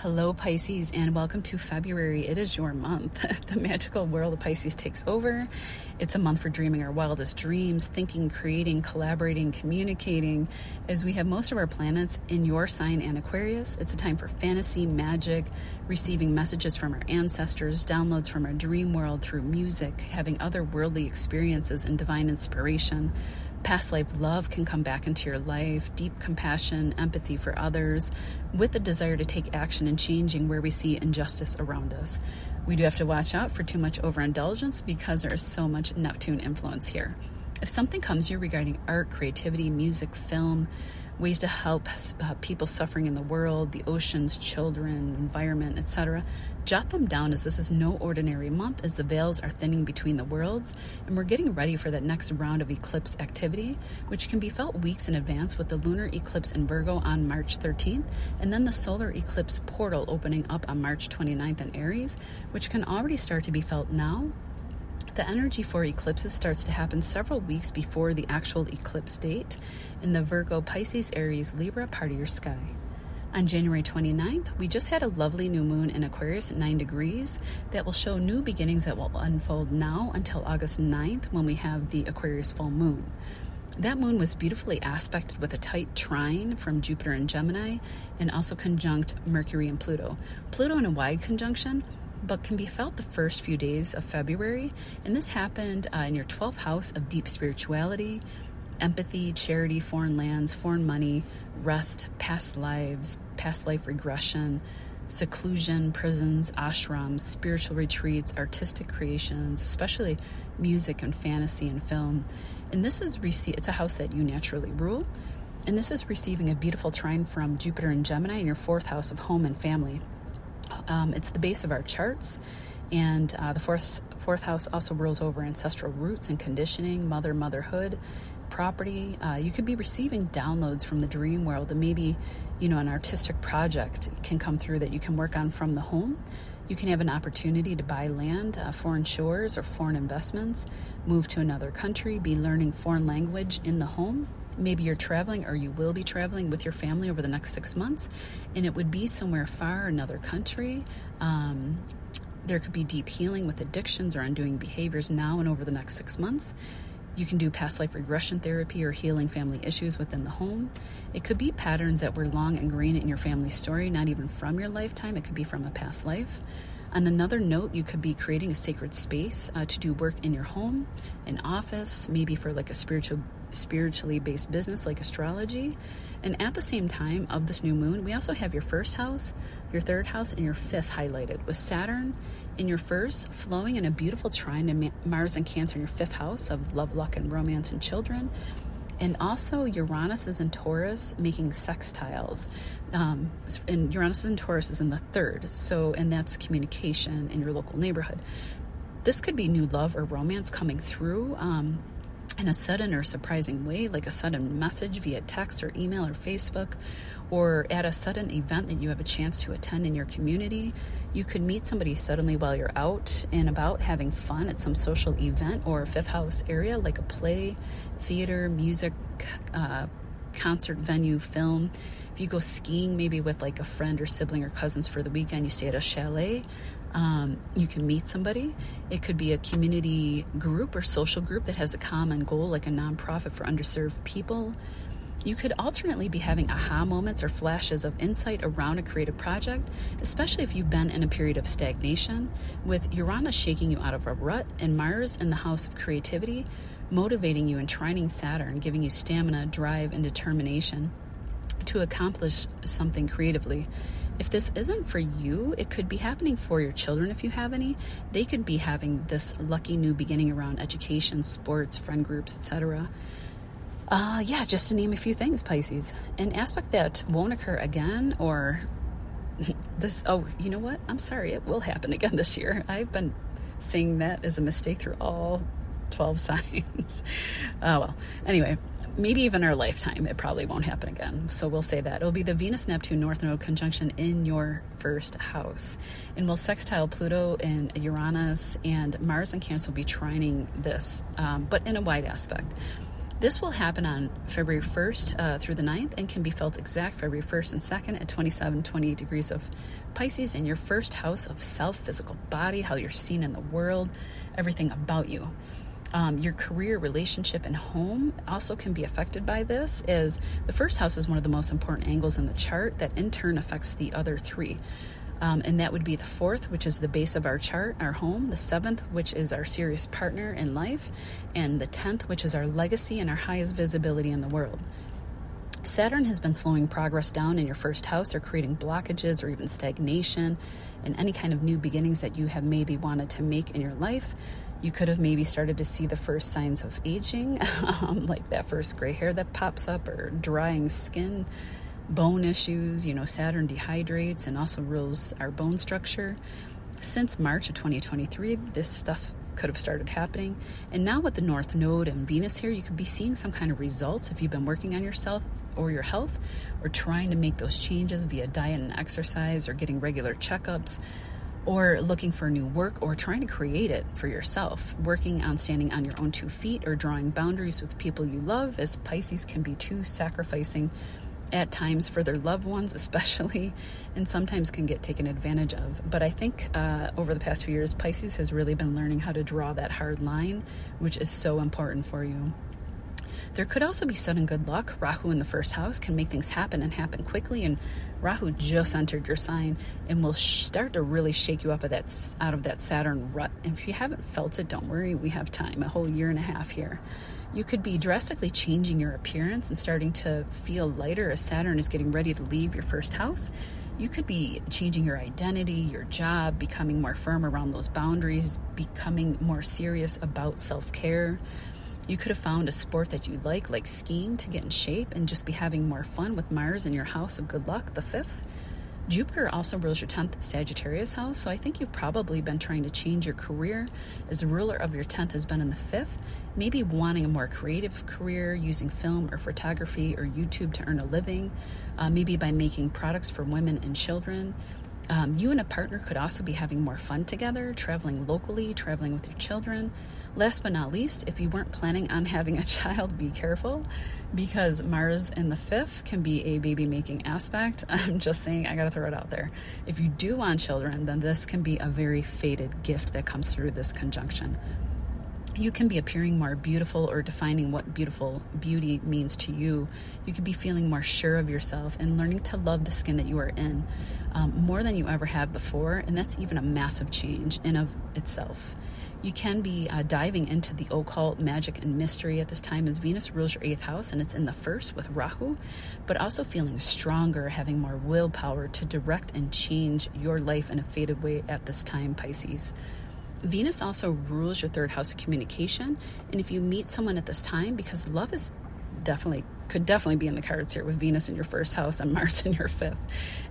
Hello, Pisces, and welcome to February. It is your month. The magical world of Pisces takes over. It's a month for dreaming our wildest dreams, thinking, creating, collaborating, communicating. As we have most of our planets in your sign and Aquarius, it's a time for fantasy, magic, receiving messages from our ancestors, downloads from our dream world through music, having otherworldly experiences and divine inspiration. Past life love can come back into your life, deep compassion, empathy for others, with the desire to take action in changing where we see injustice around us. We do have to watch out for too much overindulgence because there is so much Neptune influence here. If something comes to you regarding art, creativity, music, film, ways to help people suffering in the world, the oceans, children, environment, etc., jot them down, as this is no ordinary month, as the veils are thinning between the worlds and we're getting ready for that next round of eclipse activity, which can be felt weeks in advance, with the lunar eclipse in Virgo on March 13th and then the solar eclipse portal opening up on March 29th in Aries, which can already start to be felt now. The energy for eclipses starts to happen several weeks before the actual eclipse date in the Virgo, Pisces, Aries, Libra part of your sky. On January 29th, we just had a lovely new moon in Aquarius at 9 degrees that will show new beginnings that will unfold now until August 9th when we have the Aquarius full moon. That moon was beautifully aspected with a tight trine from Jupiter and Gemini and also conjunct Mercury and Pluto. Pluto in a wide conjunction, but can be felt the first few days of February. And this happened in your 12th house of deep spirituality, empathy, charity, foreign lands, foreign money, rest, past lives, past life regression, seclusion, prisons, ashrams, spiritual retreats, artistic creations, especially music and fantasy and film. And this is it's a house that you naturally rule. And this is receiving a beautiful trine from Jupiter and Gemini in your 4th house of home and family. It's the base of our charts, and the fourth house also rules over ancestral roots and conditioning, motherhood, property. You could be receiving downloads from the dream world, and maybe, an artistic project can come through that you can work on from the home. You can have an opportunity to buy land, foreign shores, or foreign investments, move to another country, be learning foreign language in the home. Maybe you're traveling, or you will be traveling with your family over the next 6 months, and it would be somewhere far, another country. There could be deep healing with addictions or undoing behaviors now and over the next 6 months. You can do past life regression therapy or healing family issues within the home. It could be patterns that were long ingrained in your family story, not even from your lifetime. It could be from a past life. On another note, you could be creating a sacred space to do work in your home, an office, maybe for like a spiritually based business like astrology. And at the same time of this new moon, we also have your 1st house, your 3rd house, and your 5th highlighted, with Saturn in your 1st flowing in a beautiful trine to Mars and Cancer in your 5th house of love, luck, and romance and children. And also Uranus is in Taurus making sextiles. And Uranus in Taurus is in the 3rd. And that's communication in your local neighborhood. This could be new love or romance coming through in a sudden or surprising way, like a sudden message via text or email or Facebook, or at a sudden event that you have a chance to attend in your community. You could meet somebody suddenly while you're out and about having fun at some social event or 5th house area, like a play, theater, music, concert venue, film. If you go skiing, maybe with like a friend or sibling or cousins for the weekend, you stay at a chalet. You can meet somebody. It could be a community group or social group that has a common goal, like a nonprofit for underserved people. You could alternately be having aha moments or flashes of insight around a creative project, especially if you've been in a period of stagnation, with Uranus shaking you out of a rut and Mars in the house of creativity, motivating you and trining Saturn, giving you stamina, drive, and determination to accomplish something creatively. If this isn't for you, it could be happening for your children if you have any. They could be having this lucky new beginning around education, sports, friend groups, etc. Just to name a few things, Pisces. An aspect that won't occur again, or you know what? I'm sorry, it will happen again this year. I've been saying that as a mistake through all 12 signs. Anyway, maybe even our lifetime, it probably won't happen again. So we'll say that. It'll be the Venus-Neptune North Node conjunction in your 1st house. And we'll sextile Pluto and Uranus, and Mars and Cancer will be trining this, but in a wide aspect. This will happen on February 1st through the 9th and can be felt exact February 1st and 2nd at 27, 28 degrees of Pisces in your first house of self, physical body, how you're seen in the world, everything about you. Your career, relationship, and home also can be affected by this, as the first house is one of the most important angles in the chart that in turn affects the other three. And that would be the 4th, which is the base of our chart, our home, the 7th, which is our serious partner in life, and the 10th, which is our legacy and our highest visibility in the world. Saturn has been slowing progress down in your first house or creating blockages or even stagnation in any kind of new beginnings that you have maybe wanted to make in your life. You could have maybe started to see the first signs of aging, like that first gray hair that pops up or drying skin, bone issues. Saturn dehydrates and also rules our bone structure. Since March of 2023, this stuff could have started happening. And now with the North Node and Venus here, you could be seeing some kind of results if you've been working on yourself or your health, or trying to make those changes via diet and exercise, or getting regular checkups, or looking for new work, or trying to create it for yourself, working on standing on your own 2 feet, or drawing boundaries with people you love, as Pisces can be too sacrificing at times for their loved ones especially, and sometimes can get taken advantage of. But I think over the past few years, Pisces has really been learning how to draw that hard line, which is so important for you. There could also be sudden good luck. Rahu in the first house can make things happen and happen quickly, and Rahu just entered your sign and will start to really shake you up out of that Saturn rut. And if you haven't felt it, don't worry, we have time, a whole year and a half here. You could be drastically changing your appearance and starting to feel lighter as Saturn is getting ready to leave your first house. You could be changing your identity, your job, becoming more firm around those boundaries, becoming more serious about self-care. You could have found a sport that you like skiing, to get in shape and just be having more fun with Mars in your house of good luck, the 5th. Jupiter also rules your 10th Sagittarius house, so I think you've probably been trying to change your career, as the ruler of your 10th has been in the 5th, maybe wanting a more creative career using film or photography or YouTube to earn a living, maybe by making products for women and children. You and a partner could also be having more fun together, traveling locally, traveling with your children. Last but not least, if you weren't planning on having a child, be careful, because Mars in the 5th can be a baby-making aspect. I'm just saying, I gotta throw it out there. If you do want children, then this can be a very fated gift that comes through this conjunction. You can be appearing more beautiful or defining what beauty means to you. You could be feeling more sure of yourself and learning to love the skin that you are in more than you ever have before, and that's even a massive change in of itself. You can be diving into the occult, magic, and mystery at this time, as Venus rules your 8th house and it's in the 1st with Rahu, but also feeling stronger, having more willpower to direct and change your life in a fated way at this time, Pisces. Venus also rules your 3rd house of communication, and if you meet someone at this time, because love is could definitely be in the cards here with Venus in your 1st house and Mars in your 5th,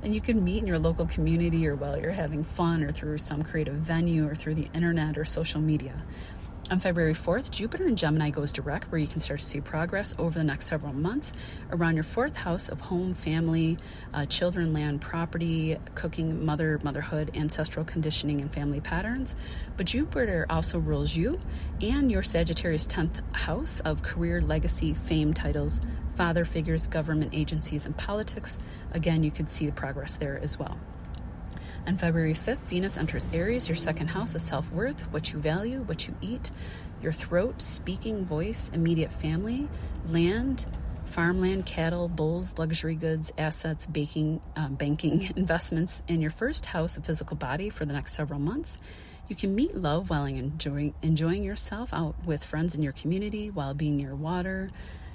and you can meet in your local community, or while you're having fun, or through some creative venue, or through the internet or social media. On February 4th, Jupiter in Gemini goes direct, where you can start to see progress over the next several months around your 4th house of home, family, children, land, property, cooking, motherhood, ancestral conditioning, and family patterns. But Jupiter also rules you and your Sagittarius 10th house of career, legacy, fame, titles, father figures, government agencies, and politics. Again, you could see the progress there as well. On February 5th, Venus enters Aries, your 2nd house of self-worth, what you value, what you eat, your throat, speaking, voice, immediate family, land, farmland, cattle, bulls, luxury goods, assets, banking, investments in your 1st house of physical body for the next several months. You can meet love while enjoying yourself out with friends in your community, while being near water,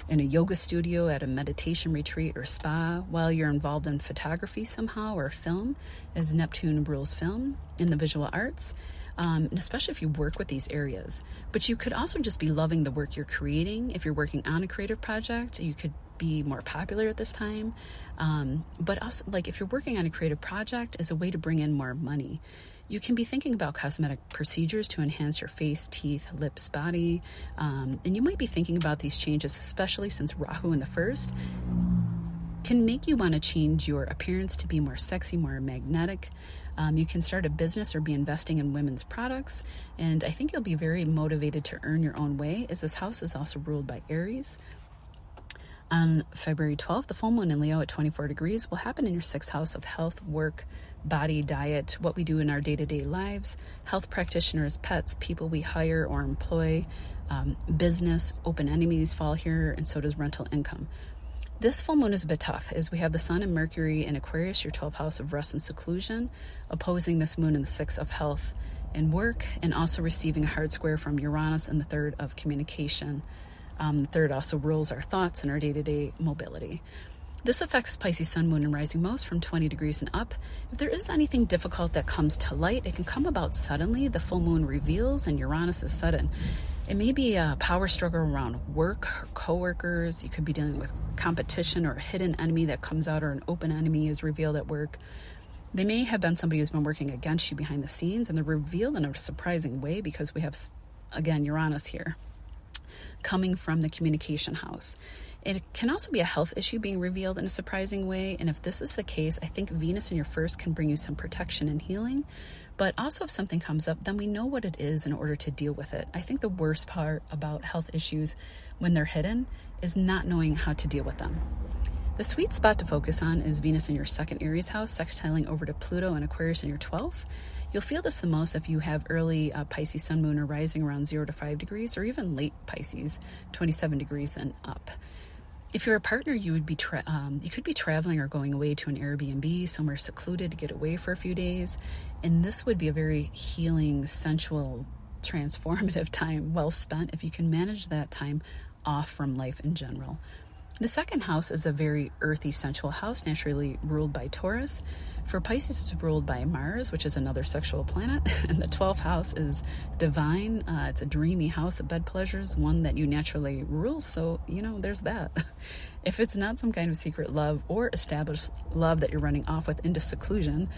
in a yoga studio, at a meditation retreat or spa, while you're involved in photography somehow, or film, as Neptune rules film in the visual arts, and especially if you work with these areas. But you could also just be loving the work you're creating. If you're working on a creative project, you could be more popular at this time. But also, like, if you're working on a creative project as a way to bring in more money, you can be thinking about cosmetic procedures to enhance your face, teeth, lips, body. And you might be thinking about these changes, especially since Rahu in the 1st can make you want to change your appearance to be more sexy, more magnetic. You can start a business or be investing in women's products. And I think you'll be very motivated to earn your own way, as this house is also ruled by Aries. On February 12th, the full moon in Leo at 24 degrees will happen in your sixth house of health, work, body, diet, what we do in our day-to-day lives, health practitioners, pets, people we hire or employ, business, open enemies fall here, and so does rental income. This full moon is a bit tough, as we have the sun and Mercury in Aquarius, your 12th house of rest and seclusion, opposing this moon in the sixth of health and work, and also receiving a hard square from Uranus in the third of communication. The third also rules our thoughts and our day-to-day mobility. This affects Pisces sun, moon, and rising most from 20 degrees and up. If there is anything difficult that comes to light, it can come about suddenly. The full moon reveals, and Uranus is sudden. It may be a power struggle around work or coworkers. You could be dealing with competition or a hidden enemy that comes out, or an open enemy is revealed at work. They may have been somebody who's been working against you behind the scenes, and they're revealed in a surprising way because we have, again, Uranus here, coming from the communication house. It can also be a health issue being revealed in a surprising way. And if this is the case, I think Venus in your first can bring you some protection and healing. But also if something comes up, then we know what it is in order to deal with it. I think the worst part about health issues when they're hidden is not knowing how to deal with them. The sweet spot to focus on is Venus in your second Aries house, sextiling over to Pluto and Aquarius in your 12th. You'll feel this the most if you have early Pisces sun, moon, or rising around 0 to 5 degrees, or even late Pisces, 27 degrees and up. If you're a partner, you would be you could be traveling or going away to an Airbnb, somewhere secluded to get away for a few days. And this would be a very healing, sensual, transformative time, well spent, if you can manage that time off from life in general. The second house is a very earthy, sensual house, naturally ruled by Taurus. For Pisces, it's ruled by Mars, which is another sexual planet. And the 12th house is divine. It's a dreamy house of bed pleasures, one that you naturally rule. So, there's that. If it's not some kind of secret love or established love that you're running off with into seclusion,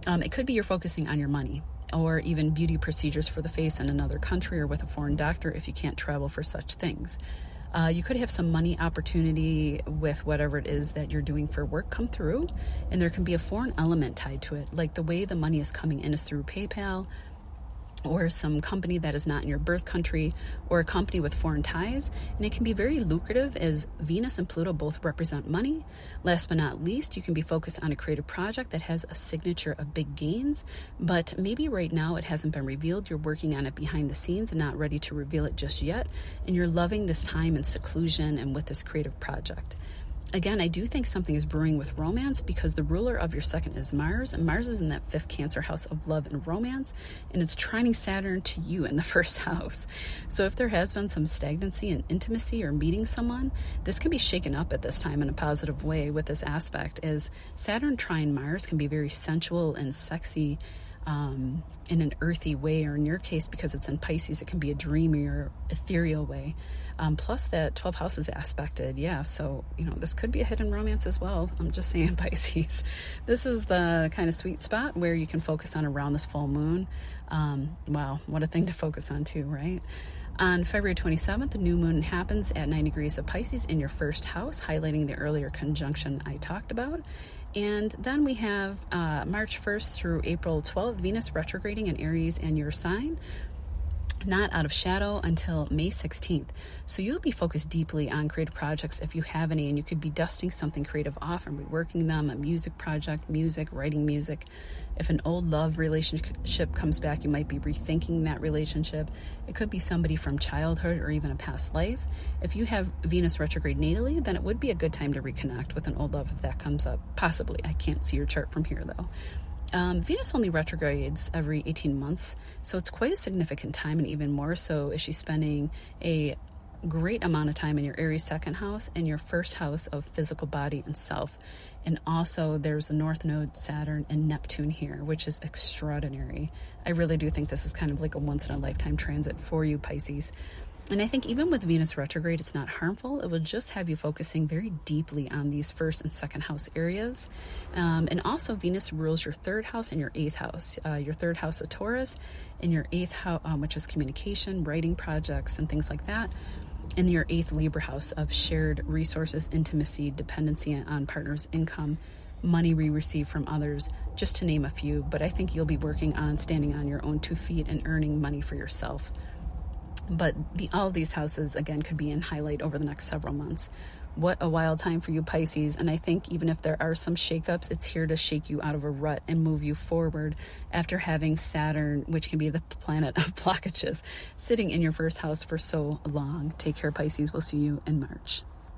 it could be you're focusing on your money, or even beauty procedures for the face in another country, or with a foreign doctor if you can't travel for such things. You could have some money opportunity with whatever it is that you're doing for work come through, and there can be a foreign element tied to it, like the way the money is coming in is through PayPal, or some company that is not in your birth country, or a company with foreign ties. And it can be very lucrative, as Venus and Pluto both represent money. Last but not least, you can be focused on a creative project that has a signature of big gains, but maybe right now it hasn't been revealed. You're working on it behind the scenes and not ready to reveal it just yet, and you're loving this time in seclusion and with this creative project. Again, I do think something is brewing with romance, because the ruler of your second is Mars, and Mars is in that fifth Cancer house of love and romance, and it's trining Saturn to you in the first house. So if there has been some stagnancy in intimacy or meeting someone, this can be shaken up at this time in a positive way with this aspect, as Saturn trine Mars can be very sensual and sexy in an earthy way, or in your case, because it's in Pisces, it can be a dreamy or ethereal way. Plus that 12th house is aspected. Yeah, so, this could be a hidden romance as well. I'm just saying, Pisces. This is the kind of sweet spot where you can focus on around this full moon. Wow, what a thing to focus on too, right? On February 27th, the new moon happens at 9 degrees of Pisces in your first house, highlighting the earlier conjunction I talked about. And then we have March 1st through April 12th, Venus retrograding in Aries and your sign, not out of shadow until May 16th. So you'll be focused deeply on creative projects if you have any, and you could be dusting something creative off and reworking them, a music project, writing music. If an old love relationship comes back, you might be rethinking that relationship. It could be somebody from childhood or even a past life. If you have Venus retrograde natally, then it would be a good time to reconnect with an old love if that comes up. Possibly. I can't see your chart from here, though. Venus only retrogrades every 18 months, so it's quite a significant time, and even more so is she spending a great amount of time in your Aries second house and your first house of physical body and self. And also there's the North Node, Saturn, and Neptune here, which is extraordinary. I really do think this is kind of like a once-in-a-lifetime transit for you, Pisces. And I think even with Venus retrograde, it's not harmful. It will just have you focusing very deeply on these first and second house areas. And also Venus rules your third house and your eighth house. Your third house of Taurus, and your eighth house, which is communication, writing projects, and things like that. in your 8th Libra house of shared resources, intimacy, dependency on partner's income, money we receive from others, just to name a few. But I think you'll be working on standing on your own 2 feet and earning money for yourself. But all of these houses, again, could be in highlight over the next several months. What a wild time for you, Pisces. And I think even if there are some shakeups, it's here to shake you out of a rut and move you forward after having Saturn, which can be the planet of blockages, sitting in your first house for so long. Take care, Pisces. We'll see you in March.